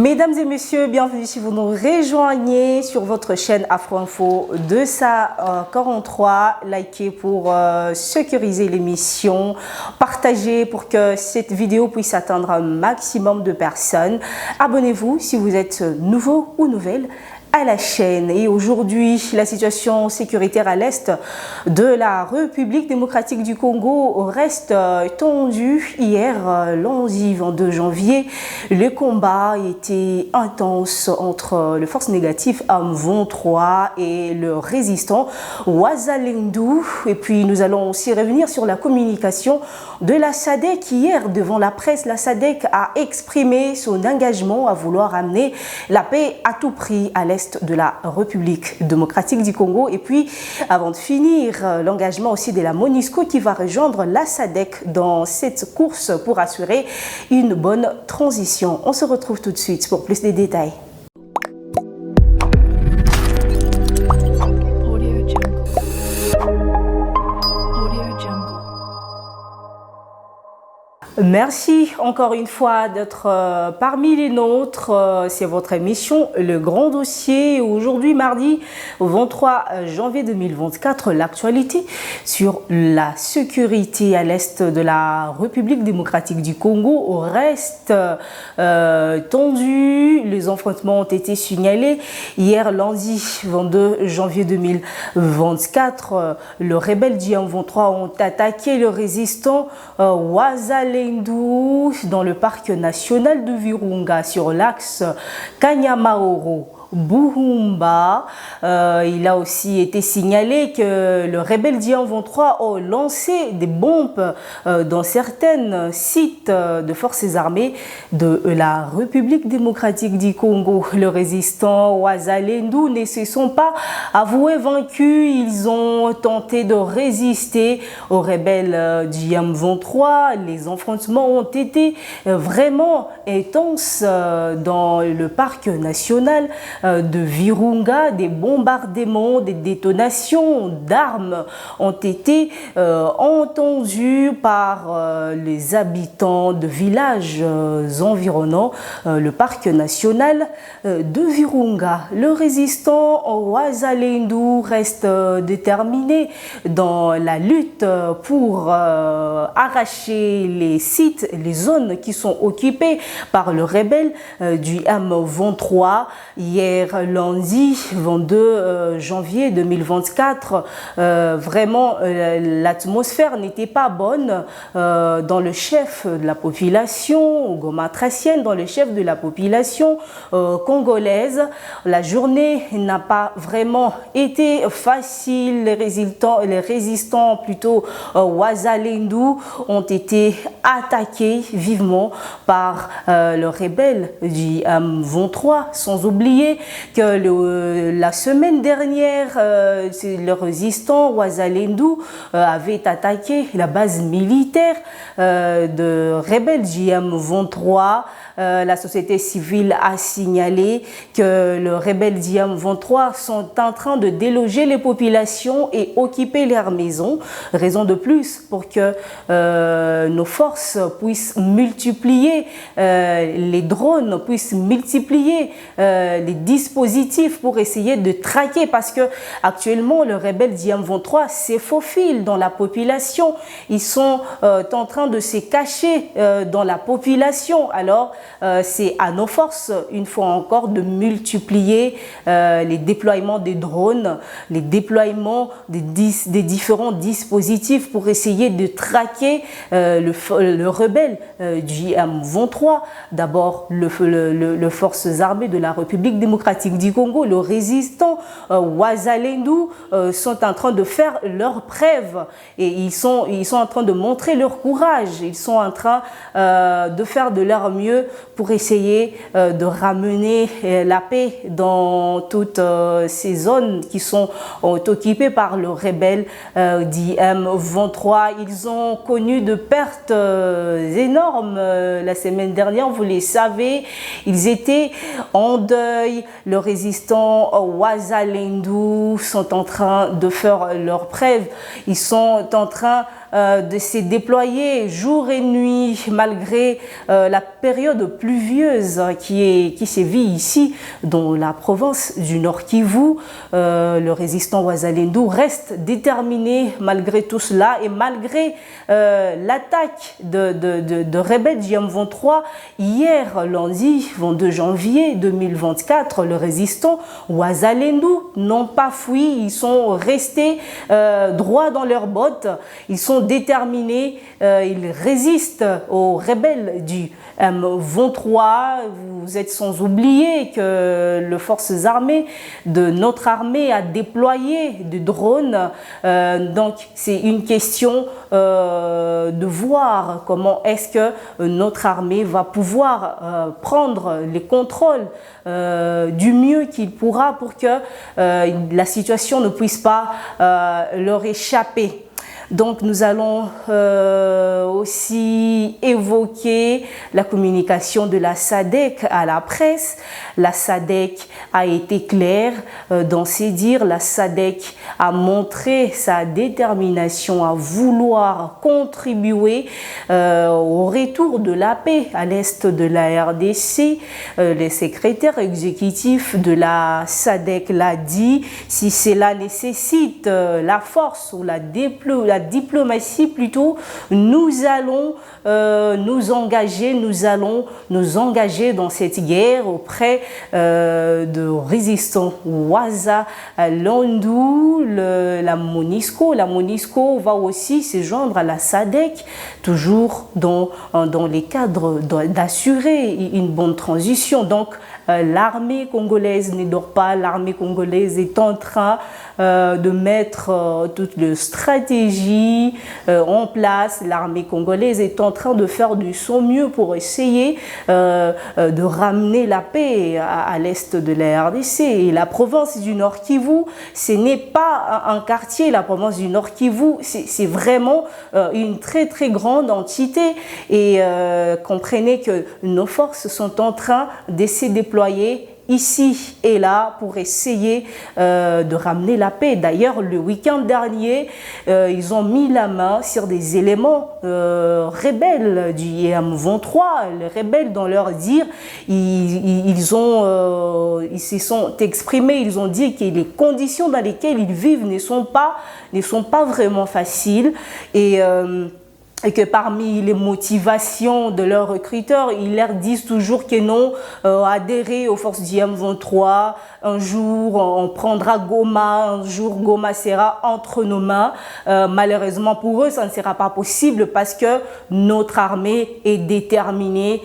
Mesdames et messieurs, bienvenue si vous nous rejoignez sur votre chaîne Afro Info 243. Likez pour sécuriser l'émission, partagez pour que cette vidéo puisse atteindre un maximum de personnes. Abonnez-vous si vous êtes nouveau ou nouvelle à la chaîne. Et aujourd'hui, la situation sécuritaire à l'est de la République démocratique du Congo reste tendue. Hier, lundi 22 janvier, le combat était intense entre les forces négatives M23 et le résistant Wazalendo. Et puis, nous allons aussi revenir sur la communication de la SADC. Hier, devant la presse, la SADC a exprimé son engagement à vouloir amener la paix à tout prix à l'est de la République démocratique du Congo. Et puis, avant de finir, l'engagement aussi de la MONUSCO qui va rejoindre la SADC dans cette course pour assurer une bonne transition. On se retrouve tout de suite pour plus de détails. Merci encore une fois d'être parmi les nôtres. C'est votre émission Le Grand Dossier. Aujourd'hui, mardi 23 janvier 2024, l'actualité sur la sécurité à l'est de la République démocratique du Congo reste tendue. Les affrontements ont été signalés hier lundi 22 janvier 2024. Le rebelle du M23 ont attaqué le résistant Wazalendo dans le parc national de Virunga sur l'axe Kanyamaoro. Buhumba. Il a aussi été signalé que le rebelle M23 a lancé des bombes dans certains sites de forces armées de la République démocratique du Congo. Le résistant Wazalendo ne se sont pas avoués vaincus. Ils ont tenté de résister aux rebelles du M23. Les affrontements ont été vraiment intenses dans le parc national de Virunga. Des bombardements, des détonations d'armes ont été entendus par les habitants de villages environnant le parc national de Virunga. Le résistant Wazalendo reste déterminé dans la lutte pour arracher les sites, les zones qui sont occupées par le rebelle du M23. Hier, lundi 22 janvier 2024, vraiment l'atmosphère n'était pas bonne dans le chef de la population goma-tracienne, dans le chef de la population congolaise. La journée n'a pas vraiment été facile. Les résistants plutôt Wazalendo ont été attaqués vivement par le rebelle du M23, sans oublier que la semaine dernière, le résistant Wazalendo avait attaqué la base militaire de rebelles du M23. La société civile a signalé que le rebelle du M23 sont en train de déloger les populations et occuper leurs maisons. Raison de plus pour que nos forces puissent multiplier les drones, puissent multiplier les dispositifs pour essayer de traquer, parce que actuellement le rebelle du M23 se faufile dans la population. Ils sont en train de se cacher dans la population. Alors c'est à nos forces une fois encore de multiplier les déploiements des drones, les déploiements des différents dispositifs pour essayer de traquer le rebelle du M23. D'abord les forces armées de la République démocratique du Congo, le résistant Wazalendo sont en train de faire leurs preuves et ils sont en train de montrer leur courage. Ils sont en train de faire de leur mieux pour essayer de ramener la paix dans toutes ces zones qui sont occupées par le rebelle du M23. Ils ont connu de pertes énormes la semaine dernière, vous les savez. Ils étaient en deuil. Le résistant Wazalendo sont en train de faire leurs preuves. Ils sont en train de se déployer jour et nuit malgré la période pluvieuse qui sévit ici dans la province du Nord Kivu. Le résistant Wazalendo reste déterminé malgré tout cela et malgré l'attaque de rebelles du M23 hier lundi 22 janvier 2024. Le résistant Wazalendo n'ont pas fui, ils sont restés droits dans leurs bottes, ils sont déterminés, ils résistent aux rebelles du M23. Vous êtes sans oublier que les forces armées de notre armée a déployé des drones. Donc c'est une question de voir comment est-ce que notre armée va pouvoir prendre les contrôles du mieux qu'il pourra pour que la situation ne puisse pas leur échapper. Donc nous allons aussi évoquer la communication de la SADC à la presse. La SADC a été claire dans ses dires. La SADC a montré sa détermination à vouloir contribuer au retour de la paix à l'est de la RDC. Le secrétaire exécutif de la SADC l'a dit, si cela nécessite la force ou la diplomatie plutôt, nous allons nous engager dans cette guerre auprès de résistants Wazalendo. La MONUSCO va aussi se joindre à la SADC, toujours dans les cadres d'assurer une bonne transition. Donc l'armée congolaise ne dort pas, l'armée congolaise est en train de mettre toutes les stratégies en place. L'armée congolaise est en train de faire de son mieux pour essayer de ramener la paix à l'est de la RDC. Et la province du Nord Kivu, ce n'est pas un quartier, la province du Nord Kivu, c'est vraiment une très très grande entité. Et comprenez que nos forces sont en train de se déployer ici et là pour essayer de ramener la paix. D'ailleurs, le week-end dernier, ils ont mis la main sur des éléments rebelles du M23. Les rebelles, dans leur dire, ils se sont exprimés, ils ont dit que les conditions dans lesquelles ils vivent ne sont pas vraiment faciles. Et que parmi les motivations de leurs recruteurs, ils leur disent toujours que non, adhérer aux forces du M23, un jour on prendra Goma, un jour Goma sera entre nos mains. Malheureusement pour eux, ça ne sera pas possible parce que notre armée est déterminée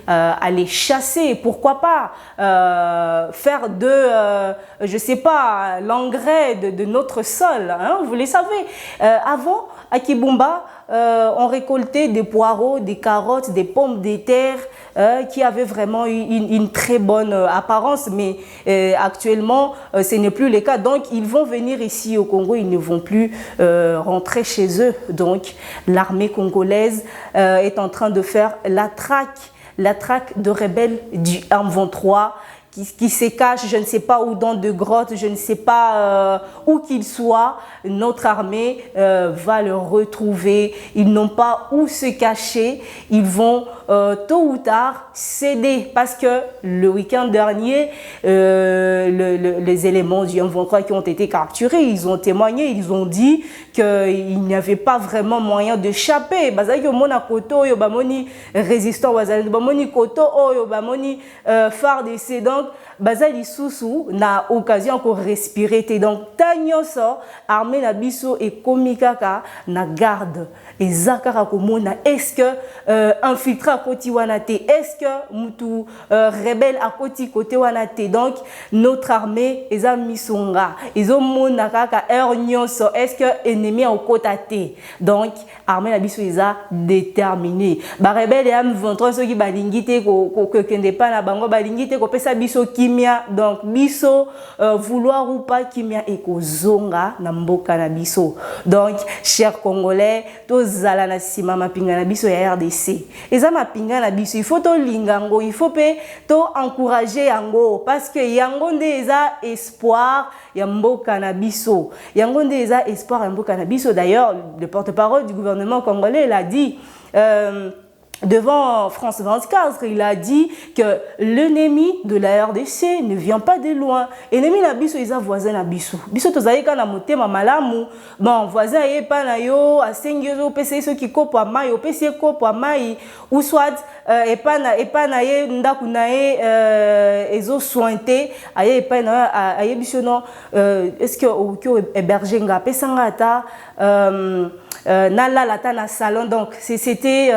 à les chasser. Pourquoi pas faire je sais pas, l'engrais de notre sol, hein, vous le savez. Avant, à Kibumba, on récoltait des poireaux, des carottes, des pommes de terre qui avaient vraiment une très bonne apparence, mais actuellement, ce n'est plus le cas. Donc, ils vont venir ici au Congo, ils ne vont plus rentrer chez eux. Donc, l'armée congolaise est en train de faire la traque de rebelles du M23 qui se cachent, je ne sais pas où, dans de grottes, je ne sais pas où qu'ils soient. Notre armée va le retrouver. Ils n'ont pas où se cacher. Ils vont tôt ou tard céder parce que le week-end dernier, les éléments du M23 qui ont été capturés, ils ont témoigné, ils ont dit qu'il n'y avait pas vraiment moyen d'échapper. Résistant phare des sédants, bazali susu na occasion encore respirer. Donc tanyoso armée na biso et komikaka na garde et zakara komona est-ce que infiltré à côté wanate, est-ce que mutu rebelle à côté wanate. Donc notre armée eza misonga ezomona kaka heure nyonso est-ce que ennemi au côté. Donc armée na biso eza déterminée ba rebelle ya M23 soki balingi te ko kende pa na bango balingi te ko pesa biso biso kimia, donc biso vouloir ou pas kimia ekozonga na mboka na biso. Donc chers Congolais, tozala na sima mapinga na biso ya RDC. Eza mapinga na biso, il faut to lingango, il faut pe to encourager yango parce que yango nde eza espoir ya mboka na biso. Yango nde eza espoir ya mboka na biso. D'ailleurs, le porte-parole du gouvernement congolais l'a dit devant France 24, il a dit que l'ennemi de la RDC ne vient pas de loin. Ennemi na biso, ils ont voisin na biso. Biso tozaïka na motema malamu. Bon, voisin yé pa na yo, asengi yo pese so ki kopo amai, o pese kopo amai, ou soit epa na ye ndaku na ye ezo sointe, aye epa na aye biso non, est-ce que o héberger nga pesa nga ata Nala na salon, donc c'était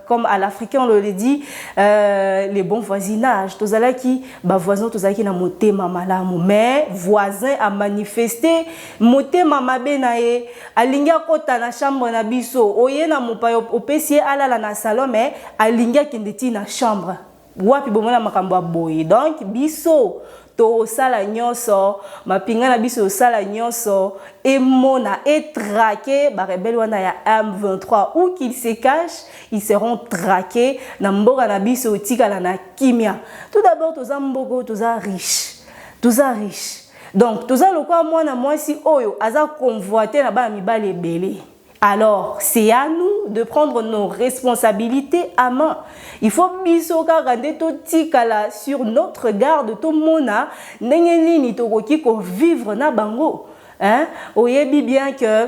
comme à l'africain on le dit les bons voisinages. Tozala ki ba voisin tozala ki na motema malamu, mais voisin a manifesté motema mabe na ye alingia kota na chambre na biso oye na mopa opesi alala na salon mais alingia kindeti na chambre wapi bomona makambo boye. Donc biso to sala nyonso mapinga na biso sala nyonso emona et traqué ba rebelle wana ya M23 où qu'ils se cachent, ils seront traqués na mboka na biso tikala na kimia. Tout d'abord toza mboko toza riche, donc toza lokwa mwana mwasi oyo aza convoité na ba mibale ebele. Alors, c'est à nous de prendre nos responsabilités à main. Il faut bisoka rande to tikala sur notre garde to mona ndenge ni to koki ko vivre na bango. Hein? Oyebi bien que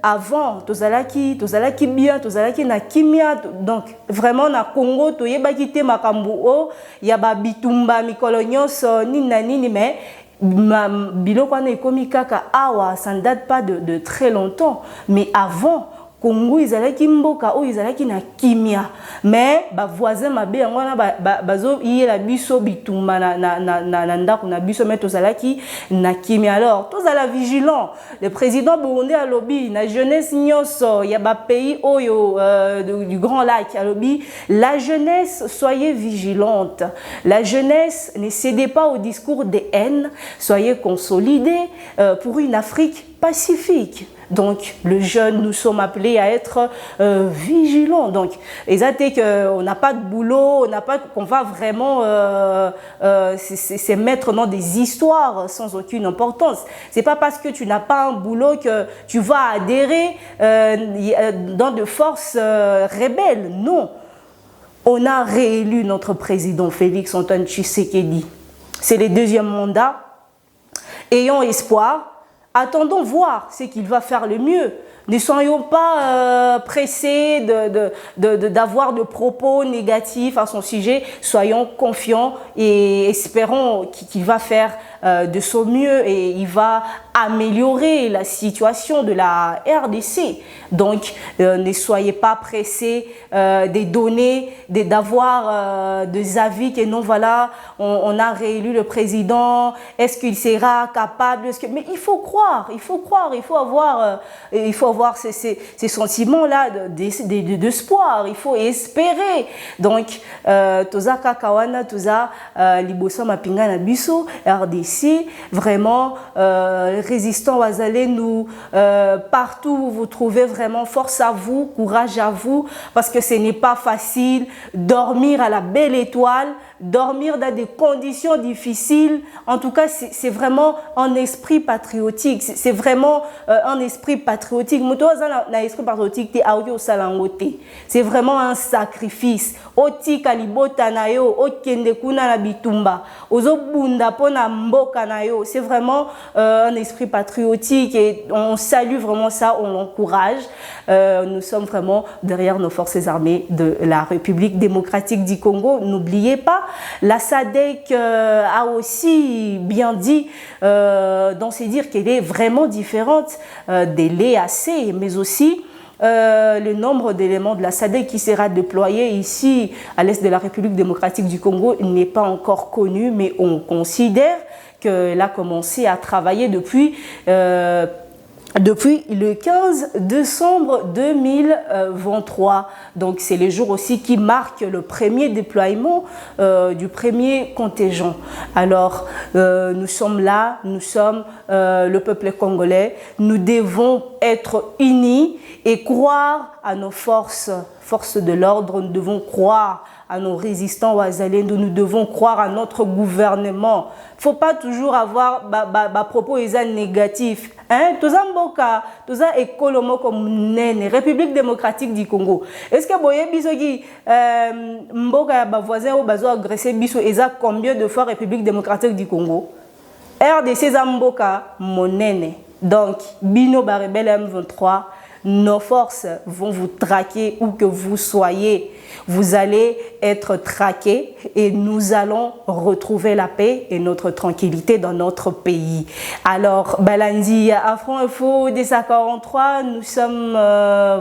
avant tozalaki bien, tozalaki na kimia, donc vraiment na Congo toyebaki te makambu o ya ba bitumba mikolo nyonso nini mais biloko wana ekomi kaka awa, ça ne date pas de très longtemps, mais avant Congo izalaki mboka o izalaki na kimia, mais ba voisin mabe yango na bazo yela biso bitumba na ndako na biso mais tozalaki na kimia. Alors tozala vigilant. Le président burundais a lobby na jeunesse nyonso ya ba pays oyo du Grand Lac a lobby, la jeunesse soyez vigilante. La jeunesse ne cédez pas au discours de haine, soyez consolidés pour une Afrique pacifique. Donc, le jeune, nous sommes appelés à être vigilants. Donc, exactement qu'on n'a pas de boulot, qu'on va vraiment se mettre dans des histoires sans aucune importance. C'est pas parce que tu n'as pas un boulot que tu vas adhérer dans de forces rebelles. Non. On a réélu notre président Félix Antoine Tshisekedi. C'est le deuxième mandat. Ayons espoir. Attendons voir ce qu'il va faire le mieux. Ne soyons pas pressés d'avoir de propos négatifs à son sujet. Soyons confiants et espérons qu'il va faire de son mieux et il va améliorer la situation de la RDC. Donc, ne soyez pas pressés de donner, d'avoir des avis que non, voilà, on a réélu le président, est-ce qu'il sera capable, mais il faut croire, il faut avoir ces sentiments-là d'espoir, il faut espérer. Donc, toza kakawana, toza liboso mapinga na biso, RDC, vraiment, résistants Wazalé-nous, partout où vous trouvez, vraiment force à vous, courage à vous, parce que ce n'est pas facile. Dormir à la belle étoile, dormir dans des conditions difficiles, en tout cas c'est vraiment un esprit patriotique, c'est vraiment un esprit patriotique. C'est vraiment un sacrifice. Oti kalibota na yo, okende kuna na bitumba, ozobunda pona mboka na yo. C'est vraiment un esprit patriotique et on salue vraiment ça, on l'encourage. Nous sommes vraiment derrière nos forces armées de la République démocratique du Congo. N'oubliez pas, la SADC a aussi bien dit dans ses dires qu'elle est vraiment différente des l'EAC, mais aussi le nombre d'éléments de la SADC qui sera déployé ici à l'est de la République démocratique du Congo n'est pas encore connu, mais on considère qu'elle a commencé à travailler depuis depuis le 15 décembre 2023. Donc, c'est le jour aussi qui marque le premier déploiement du premier contingent. Alors, nous sommes là, nous sommes le peuple congolais. Nous devons être unis et croire à nos forces de l'ordre. Nous devons croire à nos résistants Wazalendo, nous devons croire à notre gouvernement. Il ne faut pas toujours avoir propos négatifs. Hein? Tozamboka, toza ekolomo comme nene, République démocratique du Congo. Est-ce que vous voyez bisogi mboka ya voisin ou bazo agressé biso eza combien de fois République démocratique du Congo? RDC Zamboka monene. Donc bino ba rebelle M23, nos forces vont vous traquer où que vous soyez. Vous allez être traqués et nous allons retrouver la paix et notre tranquillité dans notre pays. Alors, Balandi, à Front Info des 43, nous sommes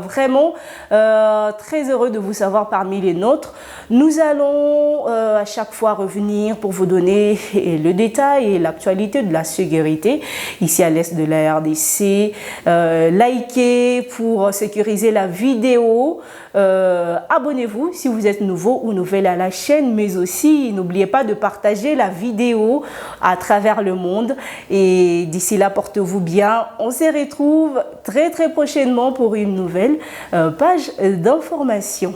vraiment très heureux de vous savoir parmi les nôtres. Nous allons à chaque fois revenir pour vous donner le détail et l'actualité de la sécurité ici à l'est de la RDC. Likez pour sécuriser la vidéo. Abonnez-vous si vous êtes nouveau ou nouvelle à la chaîne, mais aussi n'oubliez pas de partager la vidéo à travers le monde. Et d'ici là, portez-vous bien. On se retrouve très prochainement pour une nouvelle page d'information.